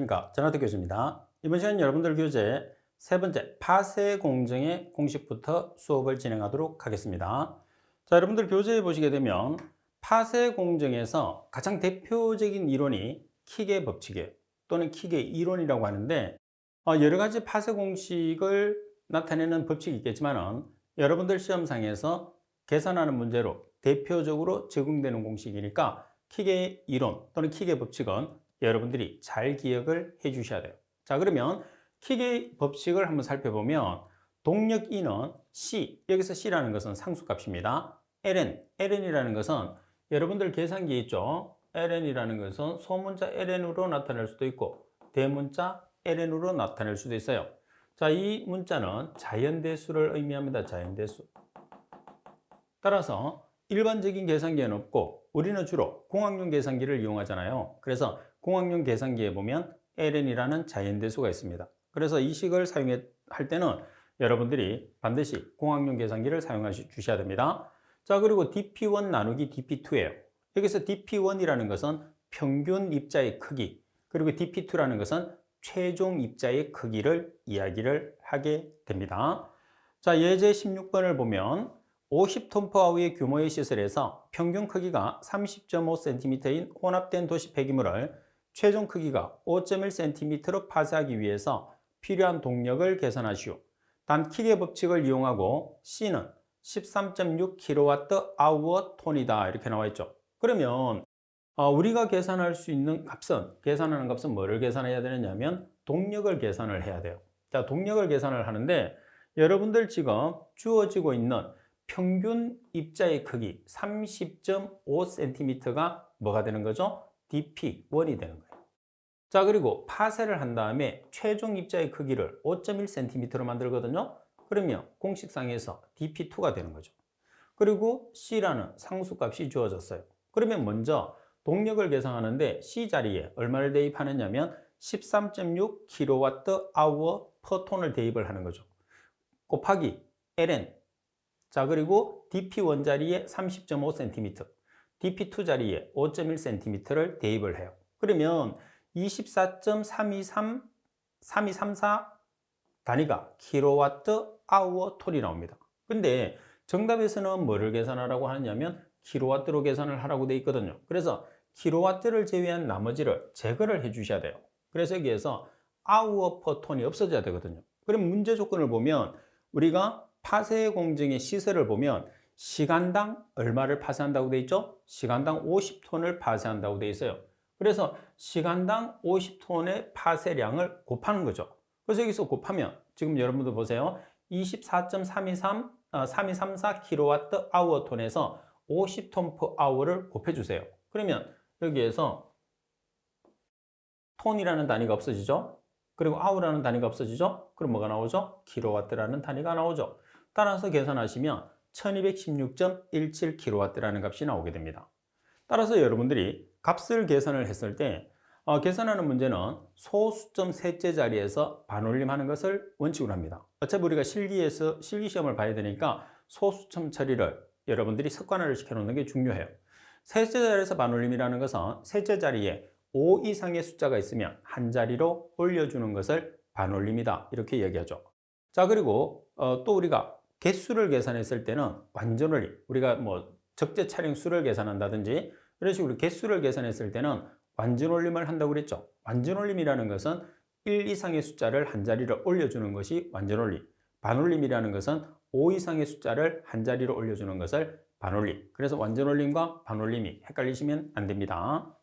안녕하십니까. 전학도 교수입니다. 이번 시간 여러분들 교재 세 번째 파세 공정의 공식부터 수업을 진행하도록 하겠습니다. 자, 여러분들 교재에 보시게 되면 파세 공정에서 가장 대표적인 이론이 킥의 법칙이에요. 또는 킥의 이론이라고 하는데 여러 가지 파세 공식을 나타내는 법칙이 있겠지만은 여러분들 시험상에서 계산하는 문제로 대표적으로 적용되는 공식이니까 킥의 이론 또는 킥의 법칙은 여러분들이 잘 기억을 해 주셔야 돼요. 자, 그러면 킥의 법칙을 한번 살펴보면 동력 E는 C, 여기서 C라는 것은 상수값입니다. LN이라는 것은 여러분들 계산기 있죠? LN이라는 것은 소문자 LN으로 나타낼 수도 있고 대문자 LN으로 나타낼 수도 있어요. 자, 이 문자는 자연대수를 의미합니다. 자연대수. 따라서 일반적인 계산기에는 없고 우리는 주로 공학용 계산기를 이용하잖아요. 그래서 공학용 계산기에 보면 ln이라는 자연대수가 있습니다. 그래서 이 식을 사용할 때는 여러분들이 반드시 공학용 계산기를 사용해 주셔야 됩니다. 자, 그리고 dp1 나누기 dp2예요. 여기서 dp1이라는 것은 평균 입자의 크기, 그리고 dp2라는 것은 최종 입자의 크기를 이야기를 하게 됩니다. 자, 예제 16번을 보면 50톤/아워의 규모의 시설에서 평균 크기가 30.5cm인 혼합된 도시 폐기물을 최종 크기가 5.1cm로 파쇄하기 위해서 필요한 동력을 계산하시오. 단 킥의 법칙을 이용하고 C는 13.6kWh/톤이다 이렇게 나와 있죠. 그러면 우리가 계산할 수 있는 계산하는 값은 뭐를 계산해야 되느냐면 동력을 계산을 해야 돼요. 자, 동력을 계산을 하는데 여러분들 지금 주어지고 있는 평균 입자의 크기 30.5cm가 뭐가 되는 거죠? dp1이 되는 거예요. 자, 그리고 파쇄를 한 다음에 최종 입자의 크기를 5.1cm로 만들거든요. 그러면 공식상에서 dp2가 되는 거죠. 그리고 C라는 상수값이 주어졌어요. 그러면 먼저 동력을 계산하는데 C 자리에 얼마를 대입하느냐면 13.6kWh/톤을 대입을 하는 거죠. 곱하기 ln. 자, 그리고 dp1 자리에 30.5cm, dp2 자리에 5.1cm를 대입을 해요. 그러면 24.334 단위가 kWh/톤이 나옵니다. 근데 정답에서는 뭐를 계산하라고 하냐면 킬로와트로 계산을 하라고 되어 있거든요. 그래서 킬로와트를 제외한 나머지를 제거를 해 주셔야 돼요. 그래서 여기에서 hour per ton이 없어져야 되거든요. 그럼 문제 조건을 보면 우리가 파쇄 공정의 시설을 보면 시간당 얼마를 파쇄한다고 되어 있죠? 시간당 50톤을 파쇄한다고 되어 있어요. 그래서 시간당 50톤의 파쇄량을 곱하는 거죠. 그래서 여기서 곱하면 지금 여러분들 보세요. 3234kWh/톤에서 50톤/h를 곱해주세요. 그러면 여기에서 톤이라는 단위가 없어지죠? 그리고 hour라는 단위가 없어지죠? 그럼 뭐가 나오죠? 킬로와트라는 단위가 나오죠. 따라서 계산하시면 1216.17kW라는 값이 나오게 됩니다. 따라서 여러분들이 값을 계산을 했을 때 계산하는 문제는 소수점 셋째 자리에서 반올림하는 것을 원칙으로 합니다. 어차피 우리가 실기 시험을 봐야 되니까 소수점 처리를 여러분들이 습관화를 시켜놓는 게 중요해요. 셋째 자리에서 반올림이라는 것은 셋째 자리에 5 이상의 숫자가 있으면 한 자리로 올려주는 것을 반올림이다 이렇게 얘기하죠. 자, 그리고 또 우리가 개수를 계산했을 때는 완전올림, 우리가 뭐 적재 차량 수를 계산한다든지 이런 식으로 개수를 계산했을 때는 완전올림을 한다고 그랬죠. 완전올림이라는 것은 1 이상의 숫자를 한 자리로 올려주는 것이 완전올림. 반올림이라는 것은 5 이상의 숫자를 한 자리로 올려주는 것을 반올림. 그래서 완전올림과 반올림이 헷갈리시면 안 됩니다.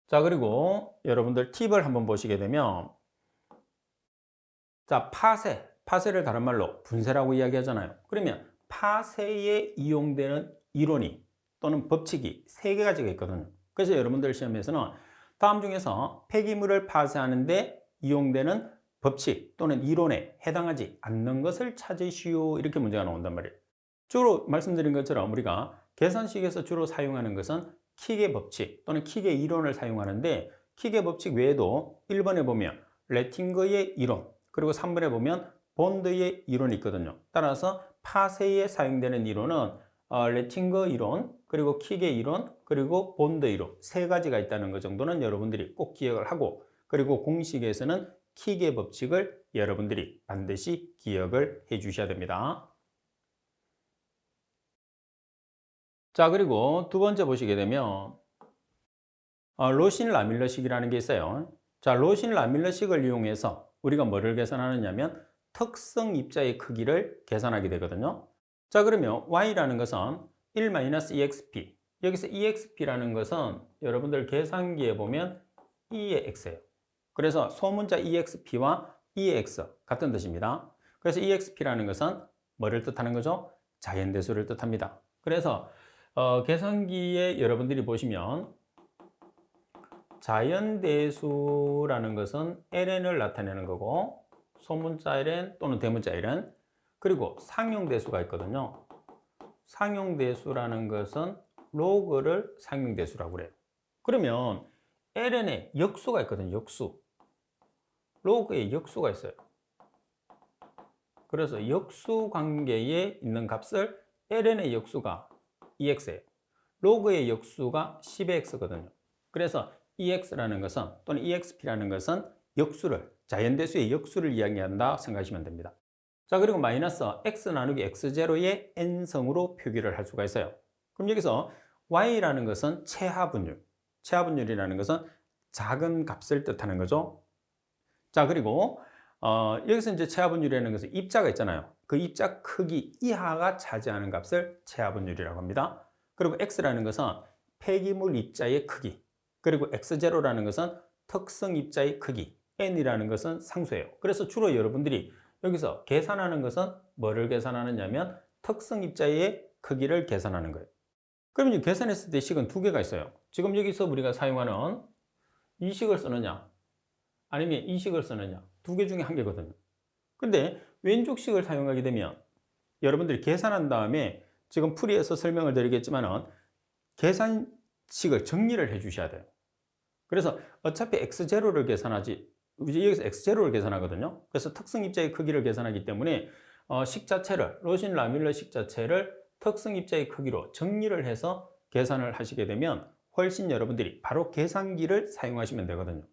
자, 그리고 여러분들 팁을 한번 보시게 되면 자, 파쇄를 다른 말로 분쇄라고 이야기하잖아요. 그러면 파쇄에 이용되는 이론이 또는 법칙이 3가지가 있거든요. 그래서 여러분들 시험에서는 다음 중에서 폐기물을 파쇄하는데 이용되는 법칙 또는 이론에 해당하지 않는 것을 찾으시오 이렇게 문제가 나온단 말이에요. 주로 말씀드린 것처럼 우리가 계산식에서 주로 사용하는 것은 킥의 법칙 또는 킥의 이론을 사용하는데 킥의 법칙 외에도 1번에 보면 레팅거의 이론, 그리고 3번에 보면 본드의 이론이 있거든요. 따라서 파쇄에 사용되는 이론은 레팅거 이론, 그리고 킥의 이론, 그리고 본드 이름 세 가지가 있다는 것 정도는 여러분들이 꼭 기억을 하고, 그리고 공식에서는 킥의 법칙을 여러분들이 반드시 기억을 해 주셔야 됩니다. 자, 그리고 두 번째 보시게 되면 로신-라밀러식이라는 게 있어요. 자, 로신-라밀러식을 이용해서 우리가 뭐를 계산하느냐면 특성 입자의 크기를 계산하게 되거든요. 자, 그러면 y라는 것은 1-exp, 여기서 exp라는 것은 여러분들 계산기에 보면 2의 x예요. 그래서 소문자 exp와 2의 x 같은 뜻입니다. 그래서 exp라는 것은 뭐를 뜻하는 거죠? 자연대수를 뜻합니다. 그래서 계산기에 여러분들이 보시면 자연대수라는 것은 ln을 나타내는 거고, 소문자 ln 또는 대문자 ln, 그리고 상용대수가 있거든요. 상용대수라는 것은 로그를 상용대수라고 그래요. 그러면 ln에 역수가 있거든요. 역수. 로그에 역수가 있어요. 그래서 역수 관계에 있는 값을 ln의 역수가 2x예요. 로그의 역수가 10x거든요. 그래서 ex라는 것은, 또는 exp라는 것은 역수를, 자연대수의 역수를 이야기한다 생각하시면 됩니다. 자, 그리고 마이너스 x 나누기 x0의 n성으로 표기를 할 수가 있어요. 그럼 여기서 y라는 것은 최하분율, 최하분율이라는 것은 작은 값을 뜻하는 거죠. 자, 그리고 여기서 이제 최하분율이라는 것은 입자가 있잖아요. 그 입자 크기 이하가 차지하는 값을 최하분율이라고 합니다. 그리고 x라는 것은 폐기물 입자의 크기, 그리고 x0라는 것은 특성 입자의 크기, n이라는 것은 상수예요. 그래서 주로 여러분들이 여기서 계산하는 것은 뭐를 계산하느냐면 특성 입자의 크기를 계산하는 거예요. 그러면 계산했을 때 식은 두 개가 있어요. 지금 여기서 우리가 사용하는 이 식을 쓰느냐, 아니면 이 식을 쓰느냐, 두 개 중에 한 개거든요. 근데 왼쪽 식을 사용하게 되면 여러분들이 계산한 다음에, 지금 풀이해서 설명을 드리겠지만은 계산식을 정리를 해 주셔야 돼요. 그래서 어차피 x0를 계산하지, 여기서 x0를 계산하거든요. 그래서 특성 입자의 크기를 계산하기 때문에 식 자체를, 로신-라밀러 식 자체를 특성 입자의 크기로 정리를 해서 계산을 하시게 되면 훨씬 여러분들이 바로 계산기를 사용하시면 되거든요.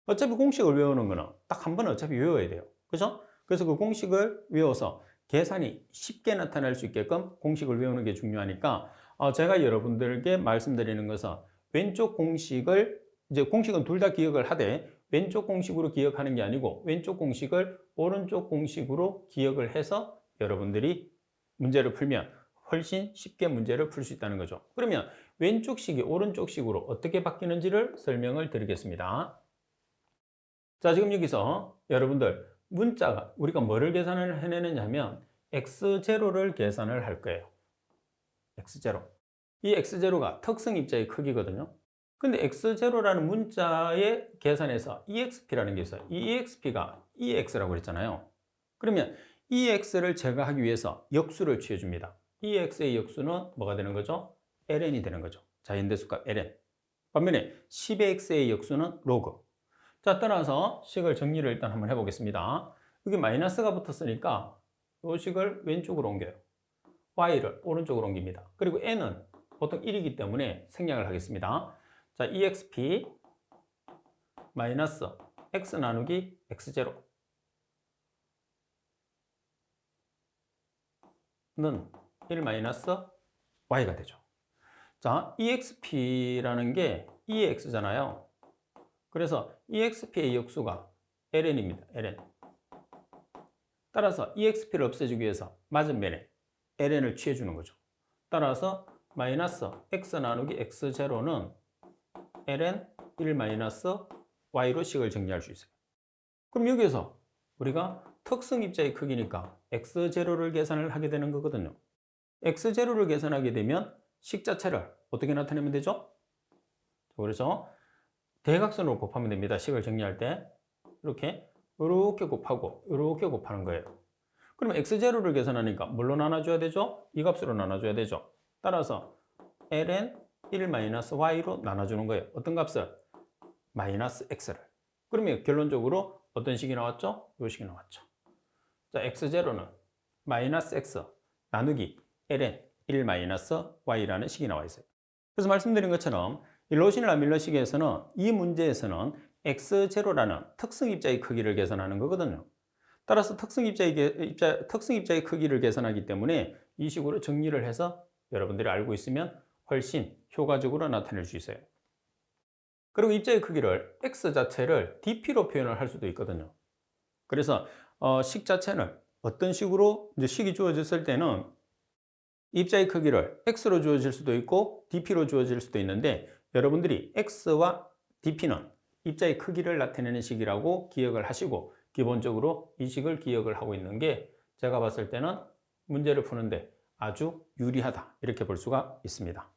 어차피 공식을 외우는 거는 딱 한 번 어차피 외워야 돼요. 그죠? 그래서 그 공식을 외워서 계산이 쉽게 나타날 수 있게끔 공식을 외우는 게 중요하니까, 제가 여러분들께 말씀드리는 것은 왼쪽 공식을, 이제 공식은 둘 다 기억을 하되 왼쪽 공식으로 기억하는 게 아니고 왼쪽 공식을 오른쪽 공식으로 기억을 해서 여러분들이 문제를 풀면 훨씬 쉽게 문제를 풀 수 있다는 거죠. 그러면 왼쪽 식이 오른쪽 식으로 어떻게 바뀌는지를 설명을 드리겠습니다. 자, 지금 여기서 여러분들 문자가 우리가 뭐를 계산을 해내느냐 하면 x0를 계산을 할 거예요. x0. 이 x0가 특성 입자의 크기거든요. 근데 x0라는 문자의 계산에서 exp라는 게 있어요. 이 exp가 ex라고 그랬잖아요. 그러면 ex를 제거하기 위해서 역수를 취해줍니다. ex의 역수는 뭐가 되는 거죠? ln이 되는 거죠. 자연대수값 ln. 반면에 10x의 역수는 로그. 자, 따라서 식을 정리를 일단 한번 해보겠습니다. 여기 마이너스가 붙었으니까 이 식을 왼쪽으로 옮겨요. y를 오른쪽으로 옮깁니다. 그리고 n은 보통 1이기 때문에 생략을 하겠습니다. 자, exp 마이너스 x 나누기 x0 는 1 마이너스 y가 되죠. 자, exp라는 게 2의 x잖아요. 그래서 exp의 역수가 ln입니다. ln. 따라서 exp를 없애주기 위해서 맞은면에 ln을 취해주는 거죠. 따라서 마이너스 x 나누기 x0는 ln 1 마이너스 y로 식을 정리할 수 있어요. 그럼 여기에서 우리가 특성 입자의 크기니까 x0를 계산을 하게 되는 거거든요. x0를 계산하게 되면 식 자체를 어떻게 나타내면 되죠? 그래서 대각선으로 곱하면 됩니다. 식을 정리할 때 이렇게 곱하고 이렇게 곱하는 거예요. 그러면 x0를 계산하니까 뭘로 나눠줘야 되죠? 이 값으로 나눠줘야 되죠. 따라서 ln 1-y로 나눠주는 거예요. 어떤 값을? 마이너스 x를. 그러면 결론적으로 어떤 식이 나왔죠? 이 식이 나왔죠. 자, x0는 마이너스 x 나누기 ln 1-y라는 식이 나와 있어요. 그래서 말씀드린 것처럼 이 로신-라밀러식에서는 이 문제에서는 x0라는 특성 입자의 크기를 계산하는 거거든요. 따라서 특성 입자의 크기를 계산하기 때문에 이 식으로 정리를 해서 여러분들이 알고 있으면 훨씬 효과적으로 나타낼 수 있어요. 그리고 입자의 크기를 x 자체를 dp로 표현을 할 수도 있거든요. 그래서 식 자체는 어떤 식으로 이제 식이 주어졌을 때는 입자의 크기를 x로 주어질 수도 있고 dp로 주어질 수도 있는데 여러분들이 x와 dp는 입자의 크기를 나타내는 식이라고 기억을 하시고 기본적으로 이 식을 기억을 하고 있는 게 제가 봤을 때는 문제를 푸는데 아주 유리하다 이렇게 볼 수가 있습니다.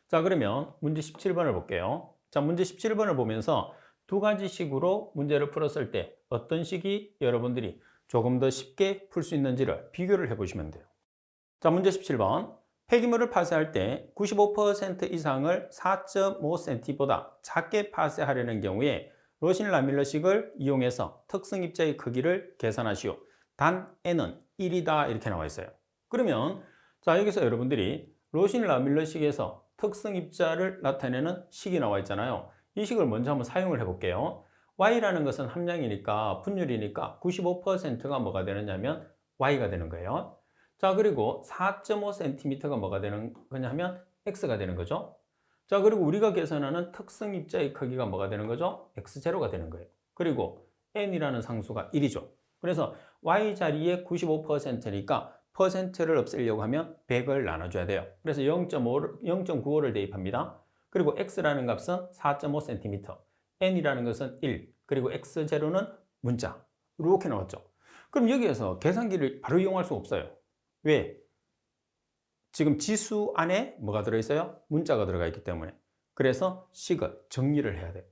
자, 그러면 문제 17번을 볼게요. 자, 문제 17번을 보면서 두 가지 식으로 문제를 풀었을 때 어떤 식이 여러분들이 조금 더 쉽게 풀 수 있는지를 비교를 해 보시면 돼요. 자, 문제 17번. 폐기물을 파쇄할 때 95% 이상을 4.5cm보다 작게 파쇄하려는 경우에 로신-라밀러식을 이용해서 특성 입자의 크기를 계산하시오. 단 n은 1이다 이렇게 나와 있어요. 그러면 자, 여기서 여러분들이 로신-라밀러식에서 특성 입자를 나타내는 식이 나와 있잖아요. 이 식을 먼저 한번 사용을 해 볼게요. y라는 것은 함량이니까 분율이니까 95%가 뭐가 되느냐면 y가 되는 거예요. 자, 그리고 4.5cm가 뭐가 되는 거냐 하면 x가 되는 거죠. 자, 그리고 우리가 계산하는 특성 입자의 크기가 뭐가 되는 거죠? x0가 되는 거예요. 그리고 n이라는 상수가 1이죠. 그래서 y 자리에 95%니까 퍼센트를 없애려고 하면 100을 나눠줘야 돼요. 그래서 0.95를 대입합니다. 그리고 x라는 값은 4.5cm, n이라는 것은 1, 그리고 x0는 문자. 이렇게 나왔죠. 그럼 여기에서 계산기를 바로 이용할 수 없어요. 왜? 지금 지수 안에 뭐가 들어있어요? 문자가 들어가 있기 때문에. 그래서 식을 정리를 해야 돼요.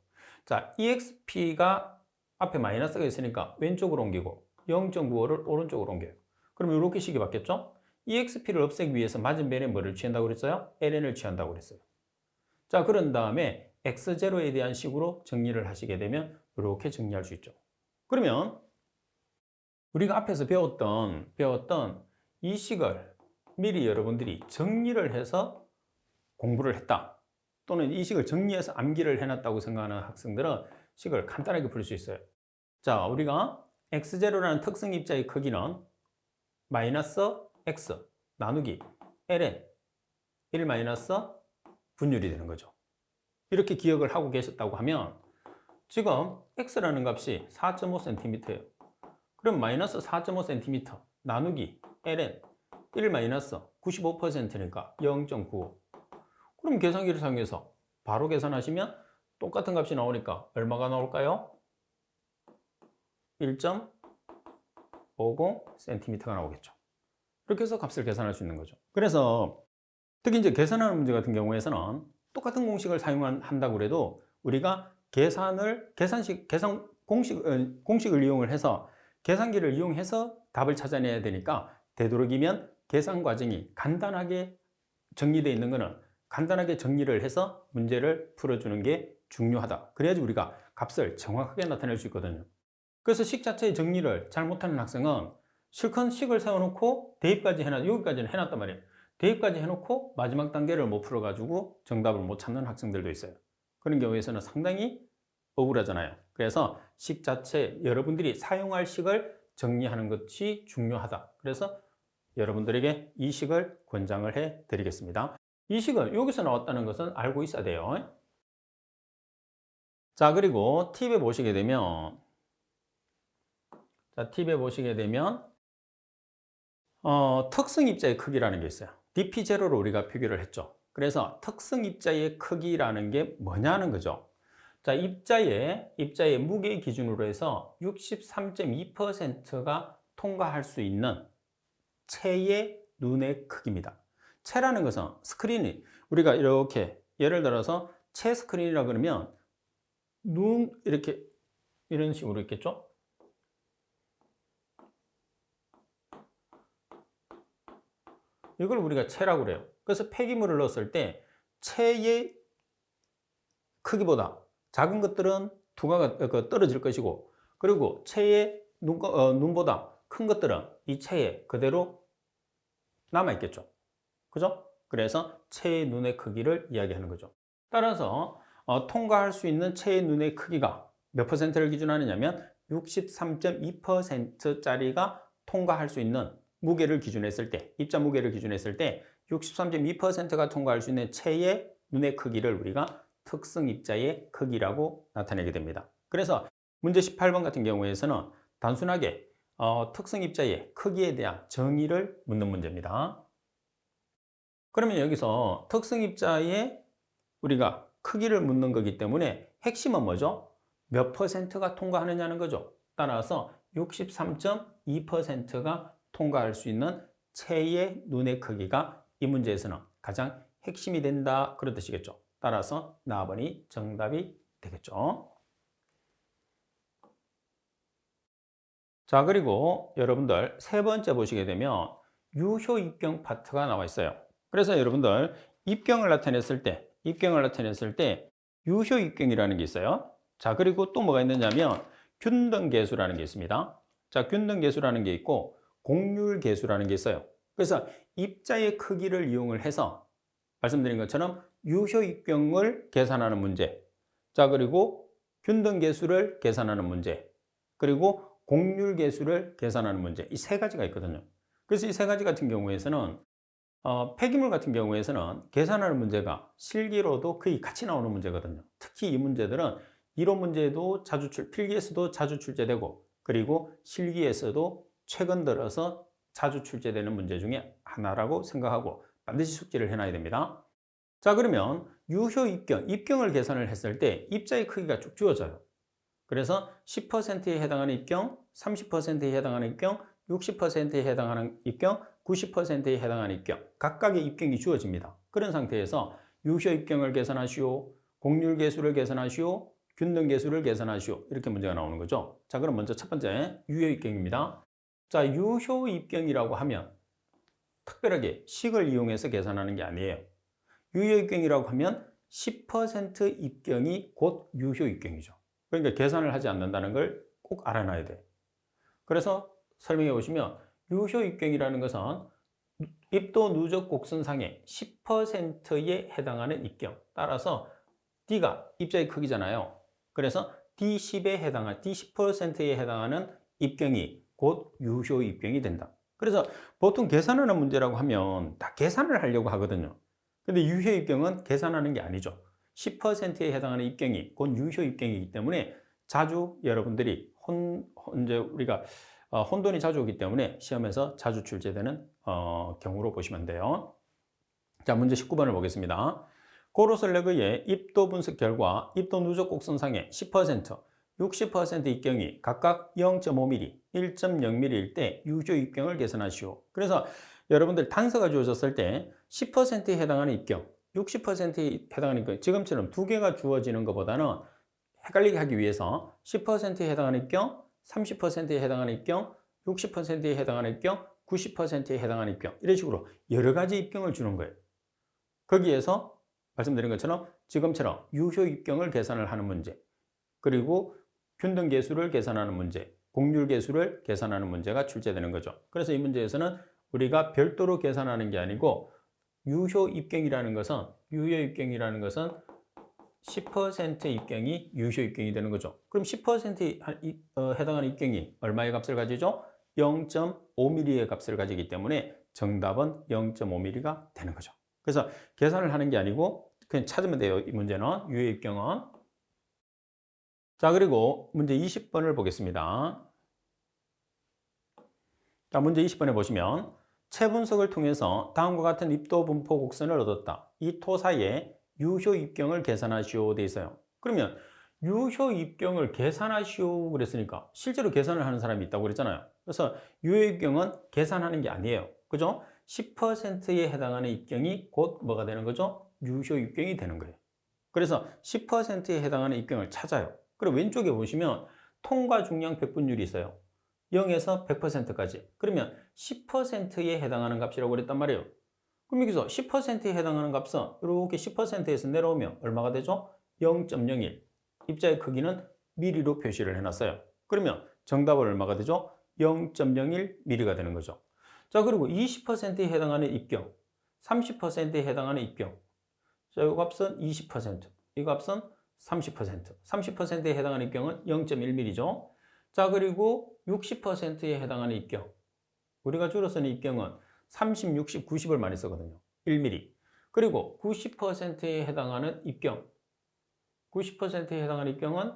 자, EXP가 앞에 마이너스가 있으니까 왼쪽으로 옮기고 0.95를 오른쪽으로 옮겨요. 그럼 이렇게 식이 바뀌었죠? EXP를 없애기 위해서 맞은변에 뭐를 취한다고 그랬어요? ln을 취한다고 그랬어요. 자, 그런 다음에 x0에 대한 식으로 정리를 하시게 되면 이렇게 정리할 수 있죠. 그러면 우리가 앞에서 배웠던 이 식을 미리 여러분들이 정리를 해서 공부를 했다. 또는 이 식을 정리해서 암기를 해놨다고 생각하는 학생들은 식을 간단하게 풀 수 있어요. 자, 우리가 x0라는 특성 입자의 크기는 마이너스 x 나누기 ln 1 마이너스 분율이 되는 거죠. 이렇게 기억을 하고 계셨다고 하면 지금 x라는 값이 4.5cm예요. 그럼 마이너스 4.5cm 나누기 ln 1 마이너스 95%니까 0.95. 그럼 계산기를 사용해서 바로 계산하시면 똑같은 값이 나오니까 얼마가 나올까요? 1.50cm가 나오겠죠. 이렇게 해서 값을 계산할 수 있는 거죠. 그래서 특히 이제 계산하는 문제 같은 경우에서는 똑같은 공식을 사용한다고 해도 우리가 공식을 이용을 해서 계산기를 이용해서 답을 찾아내야 되니까 되도록이면 계산 과정이 간단하게 정리되어 있는 것은 간단하게 정리를 해서 문제를 풀어주는 게 중요하다. 그래야지 우리가 값을 정확하게 나타낼 수 있거든요. 그래서 식 자체의 정리를 잘 못하는 학생은 실컷 식을 세워놓고 대입까지 여기까지는 해놨단 말이에요. 대입까지 해놓고 마지막 단계를 못 풀어가지고 정답을 못 찾는 학생들도 있어요. 그런 경우에서는 상당히 억울하잖아요. 그래서 식 자체 여러분들이 사용할 식을 정리하는 것이 중요하다. 그래서 여러분들에게 이 식을 권장을 해 드리겠습니다. 이 식은 여기서 나왔다는 것은 알고 있어야 돼요. 자, 그리고 팁에 보시게 되면 특성 입자의 크기라는 게 있어요. dp0로 우리가 표기를 했죠. 그래서 특성 입자의 크기라는 게 뭐냐는 거죠. 자, 입자의 무게 기준으로 해서 63.2%가 통과할 수 있는 체의 눈의 크기입니다. 체라는 것은 스크린이 우리가 이렇게 예를 들어서 체 스크린이라 그러면 눈 이렇게 이런 식으로 있겠죠? 이걸 우리가 체라고 그래요. 그래서 폐기물을 넣었을 때 체의 크기보다 작은 것들은 두가가 떨어질 것이고, 그리고 체의 눈보다 큰 것들은 이 체에 그대로 남아 있겠죠. 그죠? 그래서 체의 눈의 크기를 이야기하는 거죠. 따라서 통과할 수 있는 체의 눈의 크기가 몇 퍼센트를 기준하느냐면 63.2%짜리가 통과할 수 있는 무게를 기준했을 때, 입자 무게를 기준했을 때 63.2%가 통과할 수 있는 체의 눈의 크기를 우리가 특성 입자의 크기라고 나타내게 됩니다. 그래서 문제 18번 같은 경우에서는 단순하게 특성 입자의 크기에 대한 정의를 묻는 문제입니다. 그러면 여기서 특성 입자의 우리가 크기를 묻는 거기 때문에 핵심은 뭐죠? 몇 퍼센트가 통과하느냐는 거죠. 따라서 63.2%가 통과할 수 있는 체의 눈의 크기가 이 문제에서는 가장 핵심이 된다 그런 뜻이겠죠. 따라서 나번이 정답이 되겠죠. 자, 그리고 여러분들 세 번째 보시게 되면 유효 입경 파트가 나와 있어요. 그래서 여러분들 입경을 나타냈을 때 유효 입경이라는 게 있어요. 자, 그리고 또 뭐가 있느냐면 균등계수라는 게 있습니다. 자, 균등계수라는 게 있고 공률계수라는 게 있어요. 그래서 입자의 크기를 이용을 해서 말씀드린 것처럼 유효 입경을 계산하는 문제, 자, 그리고 균등계수를 계산하는 문제, 그리고 공률계수를 계산하는 문제, 이 세 가지가 있거든요. 그래서 이 세 가지 같은 경우에서는 폐기물 같은 경우에서는 계산하는 문제가 실기로도 거의 같이 나오는 문제거든요. 특히 이 문제들은 이론 문제도 자주 필기에서도 자주 출제되고, 그리고 실기에서도 최근 들어서 자주 출제되는 문제 중에 하나라고 생각하고 반드시 숙지를 해놔야 됩니다. 자, 그러면 유효 입경을 계산을 했을 때 입자의 크기가 쭉 주어져요. 그래서 10%에 해당하는 입경, 30%에 해당하는 입경, 60%에 해당하는 입경, 90%에 해당하는 입경, 각각의 입경이 주어집니다. 그런 상태에서 유효 입경을 계산하시오, 공률계수를 계산하시오, 균등계수를 계산하시오, 이렇게 문제가 나오는 거죠. 자, 그럼 먼저 첫 번째 유효 입경입니다. 자, 유효 입경이라고 하면 특별하게 식을 이용해서 계산하는 게 아니에요. 유효 입경이라고 하면 10% 입경이 곧 유효 입경이죠. 그러니까 계산을 하지 않는다는 걸 꼭 알아놔야 돼. 그래서 설명해 보시면 유효 입경이라는 것은 입도 누적 곡선상의 10%에 해당하는 입경. 따라서 D가 입자의 크기잖아요. 그래서 D10%에 해당하는 입경이 곧 유효 입경이 된다. 그래서 보통 계산하는 문제라고 하면 다 계산을 하려고 하거든요. 근데 유효 입경은 계산하는 게 아니죠. 10%에 해당하는 입경이 곧 유효 입경이기 때문에 자주 여러분들이 이제 우리가 혼돈이 자주 오기 때문에 시험에서 자주 출제되는 경우로 보시면 돼요. 자, 문제 19번을 보겠습니다. 고로설렉의 입도 분석 결과 입도 누적 곡선상의 10%, 60% 입경이 각각 0.5mm, 1.0mm일 때 유효 입경을 계산하시오. 그래서 여러분들 단서가 주어졌을 때 10%에 해당하는 입경, 60%에 해당하는 입경, 지금처럼 두 개가 주어지는 것보다는 헷갈리게 하기 위해서 10%에 해당하는 입경, 30%에 해당하는 입경, 60%에 해당하는 입경, 90%에 해당하는 입경, 이런 식으로 여러 가지 입경을 주는 거예요. 거기에서 말씀드린 것처럼 지금처럼 유효 입경을 계산을 하는 문제, 그리고 균등계수를 계산하는 문제, 공률계수를 계산하는 문제가 출제되는 거죠. 그래서 이 문제에서는 우리가 별도로 계산하는 게 아니고 유효 입경이라는 것은 10% 입경이 유효 입경이 되는 거죠. 그럼 10%에 해당하는 입경이 얼마의 값을 가지죠? 0.5mm의 값을 가지기 때문에 정답은 0.5mm가 되는 거죠. 그래서 계산을 하는 게 아니고 그냥 찾으면 돼요. 이 문제는 유효 입경은. 자, 그리고 문제 20번을 보겠습니다. 자, 문제 20번에 보시면 체 분석을 통해서 다음과 같은 입도 분포 곡선을 얻었다. 이 토사의 유효 입경을 계산하시오 돼 있어요. 그러면 유효 입경을 계산하시오 그랬으니까 실제로 계산을 하는 사람이 있다고 그랬잖아요. 그래서 유효 입경은 계산하는 게 아니에요. 그죠? 10%에 해당하는 입경이 곧 뭐가 되는 거죠? 유효 입경이 되는 거예요. 그래서 10%에 해당하는 입경을 찾아요. 그리고 왼쪽에 보시면 통과 중량 백분율이 있어요. 0에서 100%까지. 그러면 10%에 해당하는 값이라고 그랬단 말이에요. 그럼 여기서 10%에 해당하는 값은 이렇게 10%에서 내려오면 얼마가 되죠? 0.01. 입자의 크기는 mm로 표시를 해놨어요. 그러면 정답은 얼마가 되죠? 0.01mm가 되는 거죠. 자, 그리고 20%에 해당하는 입경. 30%에 해당하는 입경. 자, 이 값은 20%, 이 값은 30%. 30%에 해당하는 입경은 0.1mm죠. 자, 그리고 60%에 해당하는 입경. 우리가 주로 쓰는 입경은 30, 60, 90을 많이 쓰거든요. 1mm. 그리고 90%에 해당하는 입경. 90%에 해당하는 입경은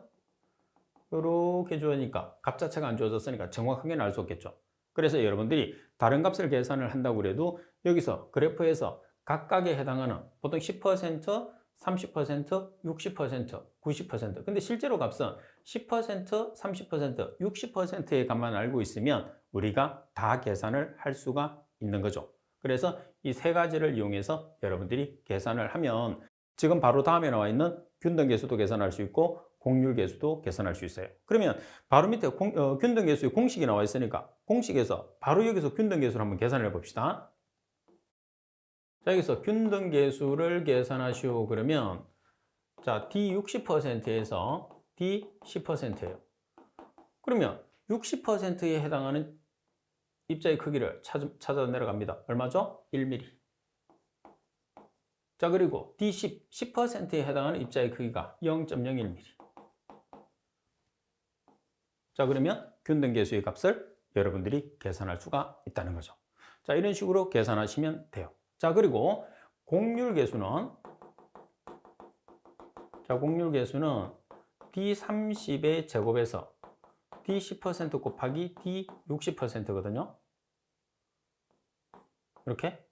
이렇게 주어니까 값 자체가 안 주어졌으니까 정확하게는 알 수 없겠죠. 그래서 여러분들이 다른 값을 계산을 한다고 해도 여기서 그래프에서 각각에 해당하는 보통 10%, 30%, 60%, 90%. 근데 실제로 값은 10%, 30%, 60%의 값만 알고 있으면 우리가 다 계산을 할 수가 있는 거죠. 그래서 이 세 가지를 이용해서 여러분들이 계산을 하면 지금 바로 다음에 나와 있는 균등계수도 계산할 수 있고 공률계수도 계산할 수 있어요. 그러면 바로 밑에 균등계수의 공식이 나와 있으니까 공식에서 바로 여기서 균등계수를 한번 계산해 봅시다. 자, 여기서 균등계수를 계산하시오 그러면 자, D60%에서 D10%예요. 그러면 60%에 해당하는 입자의 크기를 찾아 내려갑니다. 얼마죠? 1mm. 자, 그리고 D10, 10%에 해당하는 입자의 크기가 0.01mm. 자, 그러면 균등계수의 값을 여러분들이 계산할 수가 있다는 거죠. 자, 이런 식으로 계산하시면 돼요. 자, 그리고 공률계수는 D30의 제곱에서 D10% 곱하기 D60%거든요. 이렇게.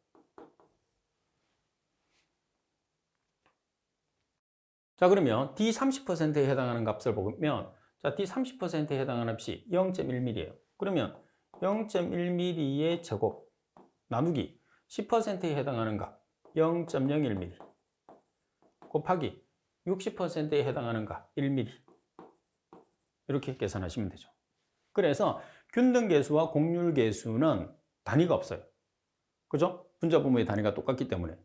자, 그러면 D30%에 해당하는 값을 보면 자, D30%에 해당하는 값이 0.1mm예요. 그러면 0.1mm의 제곱 나누기 10%에 해당하는 값 0.01mm 곱하기 60%에 해당하는 값 1mm 이렇게 계산하시면 되죠. 그래서 균등계수와 공률계수는 단위가 없어요. 그죠? 분자분모의 단위가 똑같기 때문에.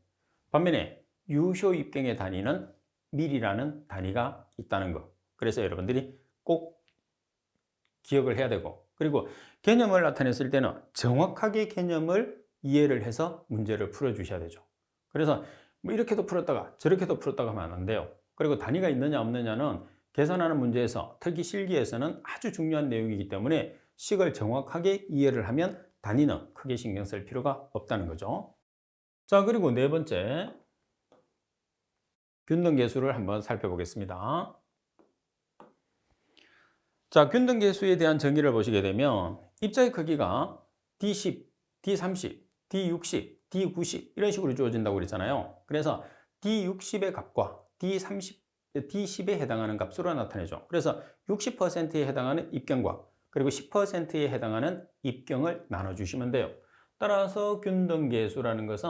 반면에 유효입경의 단위는 밀이라는 단위가 있다는 거. 그래서 여러분들이 꼭 기억을 해야 되고, 그리고 개념을 나타냈을 때는 정확하게 개념을 이해를 해서 문제를 풀어주셔야 되죠. 그래서 뭐 이렇게도 풀었다가 저렇게도 풀었다가 하면 안 돼요. 그리고 단위가 있느냐 없느냐는 계산하는 문제에서, 특히 실기에서는 아주 중요한 내용이기 때문에 식을 정확하게 이해를 하면 단위는 크게 신경 쓸 필요가 없다는 거죠. 자, 그리고 네 번째 균등계수를 한번 살펴보겠습니다. 자, 균등계수에 대한 정의를 보시게 되면 입자의 크기가 D10, D30, D60, D90 이런 식으로 주어진다고 그랬잖아요. 그래서 D60의 값과 D10에 해당하는 값으로 나타내죠. 그래서 60%에 해당하는 입경과 그리고 10%에 해당하는 입경을 나눠주시면 돼요. 따라서 균등계수라는 것은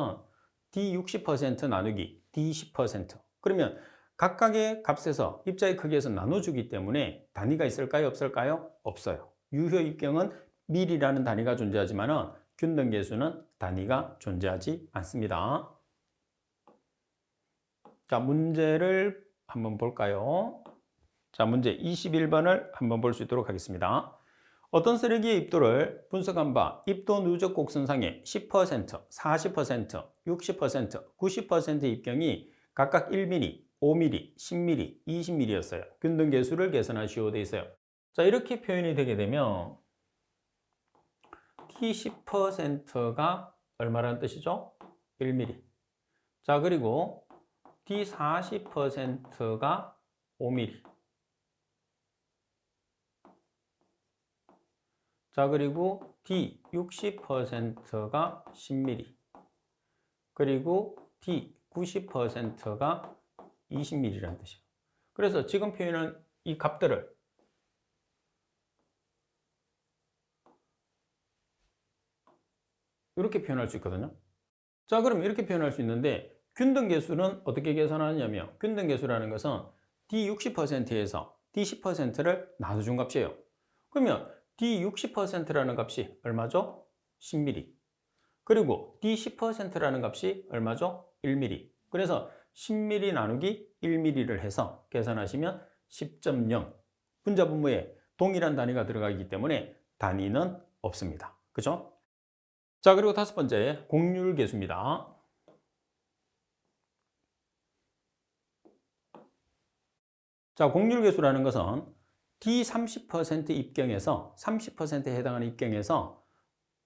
D60% 나누기 D10%. 그러면 각각의 값에서 입자의 크기에서 나눠주기 때문에 단위가 있을까요? 없을까요? 없어요. 유효입경은 밀이라는 단위가 존재하지만 균등계수는 단위가 존재하지 않습니다. 자, 문제를 한번 볼까요? 자, 문제 21번을 한번 볼 수 있도록 하겠습니다. 어떤 쓰레기의 입도를 분석한 바 입도 누적 곡선상의 10%, 40%, 60%, 90% 입경이 각각 1mm, 5mm, 10mm, 20mm였어요. 균등계수를 계산하시오 되어 있어요. 자, 이렇게 표현이 되게 되면 T10%가 얼마라는 뜻이죠? 1mm. 자, 그리고 T40%가 5mm. 자, 그리고 D60%가 10mm. 그리고 D90%가 20mm라는 뜻이에요. 그래서 지금 표현한 이 값들을 이렇게 표현할 수 있거든요. 자, 그럼 이렇게 표현할 수 있는데 균등계수는 어떻게 계산하느냐면 균등계수라는 것은 D60%에서 D10%를 나눠준 값이에요. 그러면 D60%라는 값이 얼마죠? 10mm. 그리고 D10%라는 값이 얼마죠? 1mm. 그래서 10mm 나누기 1mm를 해서 계산하시면 10.0. 분자분모에 동일한 단위가 들어가기 때문에 단위는 없습니다. 그죠? 자, 그리고 다섯 번째 공률계수입니다. 자, 공률계수라는 것은 D30% 입경에서 30%에 해당하는 입경에서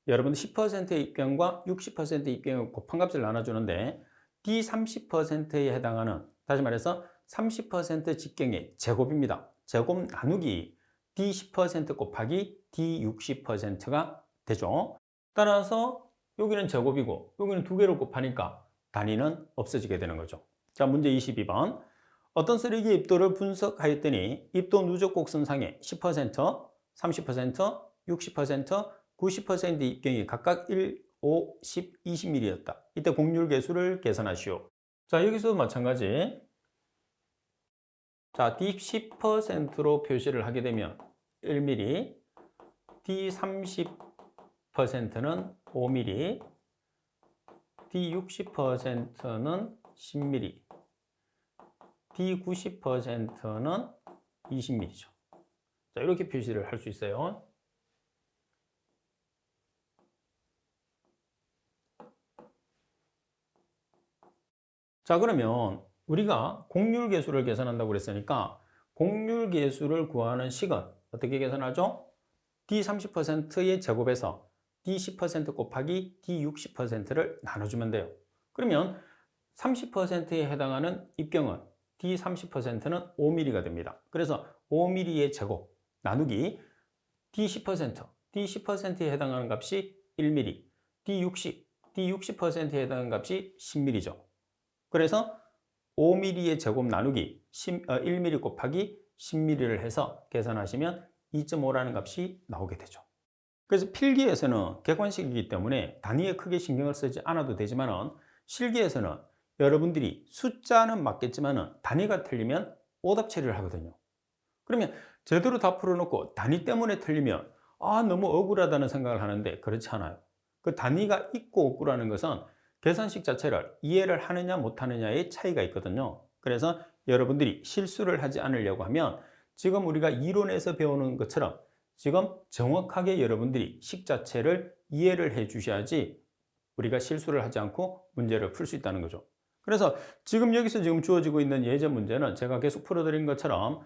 여러분 10%의 입경과 60% 입경의 곱한 값을 나눠주는데 D30%에 해당하는, 다시 말해서 30% 직경의 제곱입니다. 제곱 나누기 D10% 곱하기 D60%가 되죠. 따라서 여기는 제곱이고 여기는 두 개를 곱하니까 단위는 없어지게 되는 거죠. 자, 문제 22번. 어떤 쓰레기 입도를 분석하였더니 입도 누적 곡선상에 10%, 30%, 60%, 90% 입경이 각각 1, 5, 10, 20mm였다. 이때 공률 계수를 계산하시오. 자, 여기서도 마찬가지. 자, D10%로 표시를 하게 되면 1mm, D30%는 5mm, D60%는 10mm, D90%는 20mm죠. 자, 이렇게 표시를 할 수 있어요. 자, 그러면 우리가 공률계수를 계산한다고 그랬으니까 공률계수를 구하는 식은 어떻게 계산하죠? D30%의 제곱에서 D10% 곱하기 D60%를 나눠주면 돼요. 그러면 30%에 해당하는 입경은 D30%는 5mm가 됩니다. 그래서 5mm의 제곱 나누기 D10%, D10%에 해당하는 값이 1mm, D60%에 해당하는 값이 10mm죠. 그래서 5mm의 제곱 나누기 1mm 곱하기 10mm를 해서 계산하시면 2.5라는 값이 나오게 되죠. 그래서 필기에서는 객관식이기 때문에 단위에 크게 신경을 쓰지 않아도 되지만 실기에서는 여러분들이 숫자는 맞겠지만 단위가 틀리면 오답 처리를 하거든요. 그러면 제대로 다 풀어놓고 단위 때문에 틀리면 너무 억울하다는 생각을 하는데 그렇지 않아요. 그 단위가 있고 없고라는 것은 계산식 자체를 이해를 하느냐 못하느냐의 차이가 있거든요. 그래서 여러분들이 실수를 하지 않으려고 하면 지금 우리가 이론에서 배우는 것처럼 지금 정확하게 여러분들이 식 자체를 이해를 해 주셔야지 우리가 실수를 하지 않고 문제를 풀 수 있다는 거죠. 그래서 지금 여기서 지금 주어지고 있는 예제 문제는 제가 계속 풀어드린 것처럼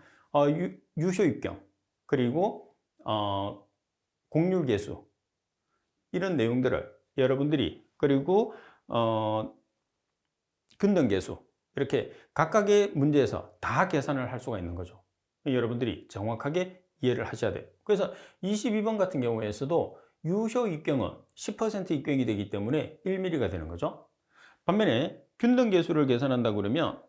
유효입경 그리고 공률계수 이런 내용들을 여러분들이 그리고 균등계수 이렇게 각각의 문제에서 다 계산을 할 수가 있는 거죠. 여러분들이 정확하게 이해를 하셔야 돼요. 그래서 22번 같은 경우에서도 유효 입경은 10% 입경이 되기 때문에 1mm가 되는 거죠. 반면에 균등계수를 계산한다 그러면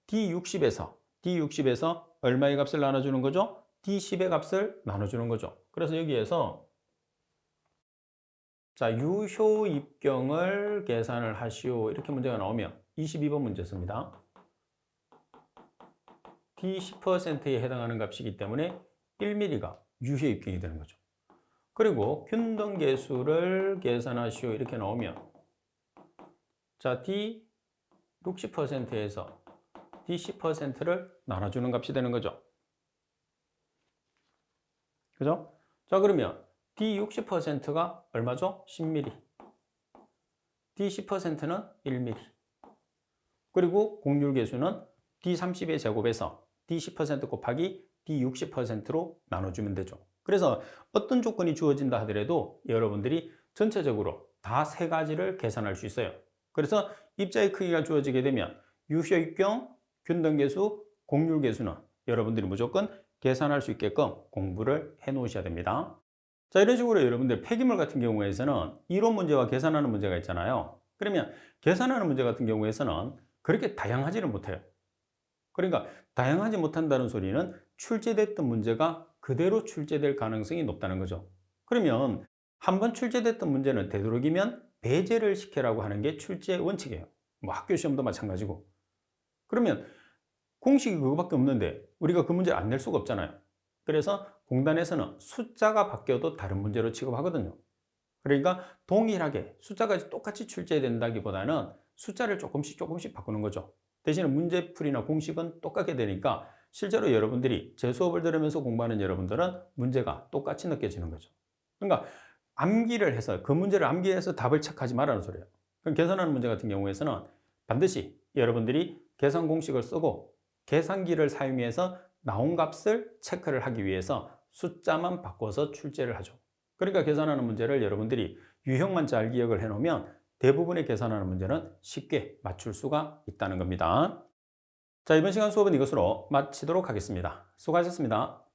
D60에서 얼마의 값을 나눠주는 거죠? D10의 값을 나눠주는 거죠. 그래서 여기에서 자, 유효 입경을 계산을 하시오. 이렇게 문제가 나오면 22번 문제였습니다. D10%에 해당하는 값이기 때문에 1mm가 유효 입경이 되는 거죠. 그리고 균등계수를 계산하시오. 이렇게 나오면 자, D60%에서 D10%를 나눠주는 값이 되는 거죠. 그죠? 자, 그러면 D60%가 얼마죠? 10mm. D10%는 1mm. 그리고 공률계수는 D30의 제곱에서 D10% 곱하기 D60%로 나눠주면 되죠. 그래서 어떤 조건이 주어진다 하더라도 여러분들이 전체적으로 다 세 가지를 계산할 수 있어요. 그래서 입자의 크기가 주어지게 되면 유효입경, 균등계수, 공률계수는 여러분들이 무조건 계산할 수 있게끔 공부를 해 놓으셔야 됩니다. 자, 이런 식으로 여러분들 폐기물 같은 경우에서는 이론 문제와 계산하는 문제가 있잖아요. 그러면 계산하는 문제 같은 경우에서는 그렇게 다양하지는 못해요. 그러니까 다양하지 못한다는 소리는 출제됐던 문제가 그대로 출제될 가능성이 높다는 거죠. 그러면 한번 출제됐던 문제는 되도록이면 배제를 시키라고 하는 게 출제 원칙이에요. 뭐 학교 시험도 마찬가지고. 그러면 공식이 그거밖에 없는데 우리가 그 문제를 안 낼 수가 없잖아요. 그래서 공단에서는 숫자가 바뀌어도 다른 문제로 취급하거든요. 그러니까 동일하게 숫자가 똑같이 출제된다기보다는 숫자를 조금씩 바꾸는 거죠. 대신에 문제풀이나 공식은 똑같게 되니까 실제로 여러분들이 제 수업을 들으면서 공부하는 여러분들은 문제가 똑같이 느껴지는 거죠. 그러니까 암기를 해서 그 문제를 암기해서 답을 체크하지 말라는 소리예요. 그럼 계산하는 문제 같은 경우에서는 반드시 여러분들이 계산 공식을 쓰고 계산기를 사용해서 나온 값을 체크를 하기 위해서 숫자만 바꿔서 출제를 하죠. 그러니까 계산하는 문제를 여러분들이 유형만 잘 기억을 해놓으면 대부분의 계산하는 문제는 쉽게 맞출 수가 있다는 겁니다. 자, 이번 시간 수업은 이것으로 마치도록 하겠습니다. 수고하셨습니다.